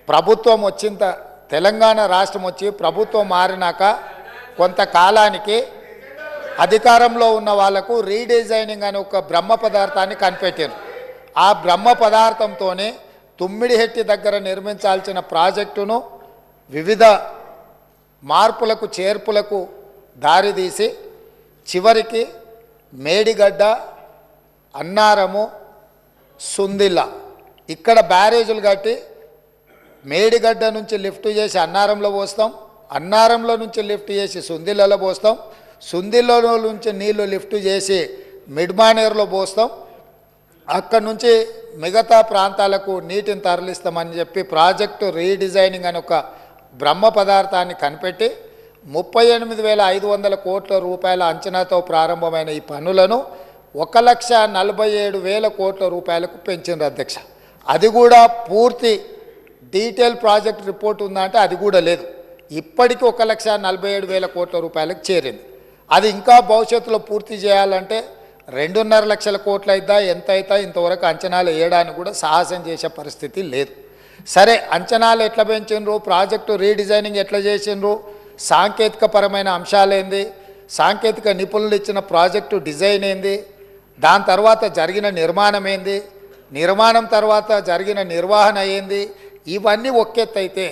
ప్రభుత్వం వచ్చిన తెలంగాణ రాష్ట్రం వచ్చి ప్రభుత్వం మారినాక కొంతకాలానికి అధికారంలో ఉన్న వాళ్లకు రీడిజైనింగ్ అనే ఒక బ్రహ్మ పదార్థాన్ని కనిపెట్టారు. ఆ బ్రహ్మ పదార్థంతోనే తుమ్మిడిహెట్టి దగ్గర నిర్మించాల్సిన ప్రాజెక్టును వివిధ మార్పులకు చేర్పులకు దారితీసి చివరికి మేడిగడ్డ, అన్నారము, సుందిల్ల ఇక్కడ బ్యారేజీలు కట్టి మేడిగడ్డ నుంచి లిఫ్ట్ చేసి అన్నారంలో పోస్తాం, అన్నారంలో నుంచి లిఫ్ట్ చేసి సుందిల్లలో పోస్తాం, సుందిల్లలో నుంచి నీళ్లు లిఫ్ట్ చేసి మిడ్మానేర్లో పోస్తాం, అక్కడి నుంచి మిగతా ప్రాంతాలకు నీటిని తరలిస్తామని చెప్పి ప్రాజెక్టు రీడిజైనింగ్ అని ఒక బ్రహ్మ పదార్థాన్ని కనిపెట్టి 38,500 కోట్ల రూపాయల అంచనాతో ప్రారంభమైన ఈ పనులను 1,47,000 కోట్ల రూపాయలకు పెంచింది అధ్యక్ష. అది కూడా పూర్తి డీటెయిల్ ప్రాజెక్ట్ రిపోర్ట్ ఉందంటే అది కూడా లేదు. ఇప్పటికీ 1,47,000 కోట్ల రూపాయలకు చేరింది. అది ఇంకా భవిష్యత్తులో పూర్తి చేయాలంటే 2.5 లక్షల కోట్లు అయిద్దా ఎంత అవుతా ఇంతవరకు అంచనాలు వేయడానికి కూడా సాహసం చేసే పరిస్థితి లేదు. సరే, అంచనాలు ఎట్లా పెంచిండ్రు, ప్రాజెక్టు రీడిజైనింగ్ ఎట్లా చేసిండ్రు, సాంకేతికపరమైన అంశాలేంది, సాంకేతిక నిపుణులు ఇచ్చిన ప్రాజెక్టు డిజైన్ ఏంది, దాని తర్వాత జరిగిన నిర్మాణం ఏంది, నిర్మాణం తర్వాత జరిగిన నిర్వహణ ఏంది, ఇవన్నీ ఒక్కెత్తైతే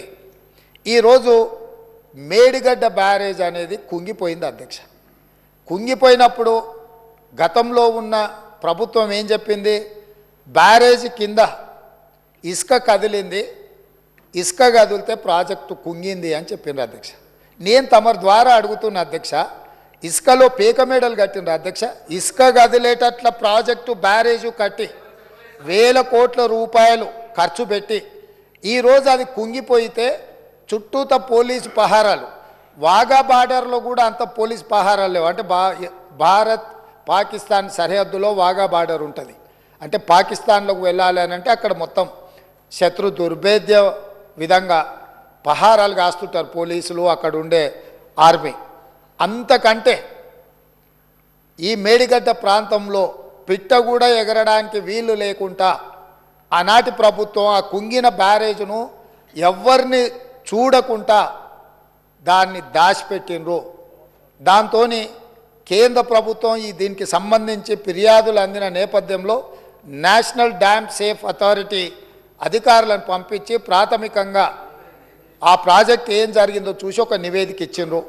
ఈరోజు మేడిగడ్డ బ్యారేజ్ అనేది కుంగిపోయింది అధ్యక్ష. కుంగిపోయినప్పుడు గతంలో ఉన్న ప్రభుత్వం ఏం చెప్పింది, బ్యారేజ్ కింద ఇసుక కదిలింది, ఇసుక కదిలితే ప్రాజెక్టు కుంగింది అని చెప్పిండ్రు అధ్యక్ష. నేను తమరి ద్వారా అడుగుతున్న అధ్యక్ష, ఇసుకలో పీకమేడలు కట్టిండ్రు అధ్యక్ష. ఇసుక కదిలేటట్ల ప్రాజెక్టు బ్యారేజు కట్టి 1,000 కోట్ల రూపాయలు ఖర్చు పెట్టి ఈరోజు అది కుంగిపోయితే చుట్టూత పోలీసు పహారాలు, వాఘా బార్డర్లో కూడా అంత పోలీసు పహారాలు లేవు. అంటే భారత్ పాకిస్తాన్ సరిహద్దులో వాఘా బార్డర్ ఉంటుంది. అంటే పాకిస్తాన్లోకి వెళ్ళాలి అని అంటే అక్కడ మొత్తం శత్రు దుర్భేద్య విధంగా పహారాలు కాస్తుంటారు పోలీసులు, అక్కడ ఉండే ఆర్మీ. అంతకంటే ఈ మేడిగడ్డ ప్రాంతంలో పిట్ట కూడా ఎగరడానికి వీలు లేకుండా ఆనాటి ప్రభుత్వం ఆ కుంగిన బ్యారేజ్ను ఎవరిని చూడకుండా దాన్ని దాచిపెట్టిండ్రు. దాంతో కేంద్ర ప్రభుత్వం దీనికి సంబంధించి ఫిర్యాదులు అందిన నేపథ్యంలో నేషనల్ డ్యామ్ సేఫ్ అథారిటీ అధికారులను పంపించి ప్రాథమికంగా ఆ ప్రాజెక్ట్ ఏం జరిగిందో చూసి ఒక నివేదిక ఇచ్చిండ్రు.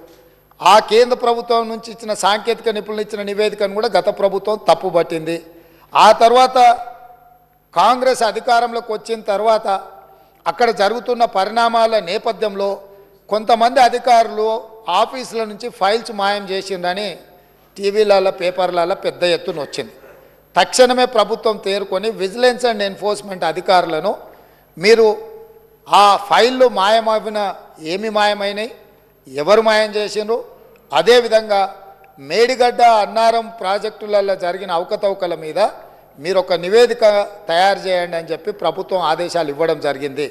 ఆ కేంద్ర ప్రభుత్వం నుంచి ఇచ్చిన సాంకేతిక నిపుణులు ఇచ్చిన నివేదికను కూడా గత ప్రభుత్వం తప్పుపట్టింది. ఆ తర్వాత కాంగ్రెస్ అధికారంలోకి వచ్చిన తర్వాత అక్కడ జరుగుతున్న పరిణామాల నేపథ్యంలో కొంతమంది అధికారులు ఆఫీసుల నుంచి ఫైల్స్ మాయం చేసిందని టీవీలలో పేపర్లలో పెద్ద ఎత్తున వచ్చింది. తక్షణమే ప్రభుత్వం తేరుకొని విజిలెన్స్ అండ్ ఎన్ఫోర్స్మెంట్ అధికారులను మీరు ఆ ఫైళ్ళు మాయమైన ఏమి మాయమైనాయి, ఎవరు మాయం చేసిండ్రు, అదేవిధంగా మేడిగడ్డ అన్నారం ప్రాజెక్టులలో జరిగిన అవకతవకల మీద మీరు ఒక నివేదిక తయారు చేయండి అని చెప్పి ప్రభుత్వం ఆదేశాలు ఇవ్వడం జరిగింది.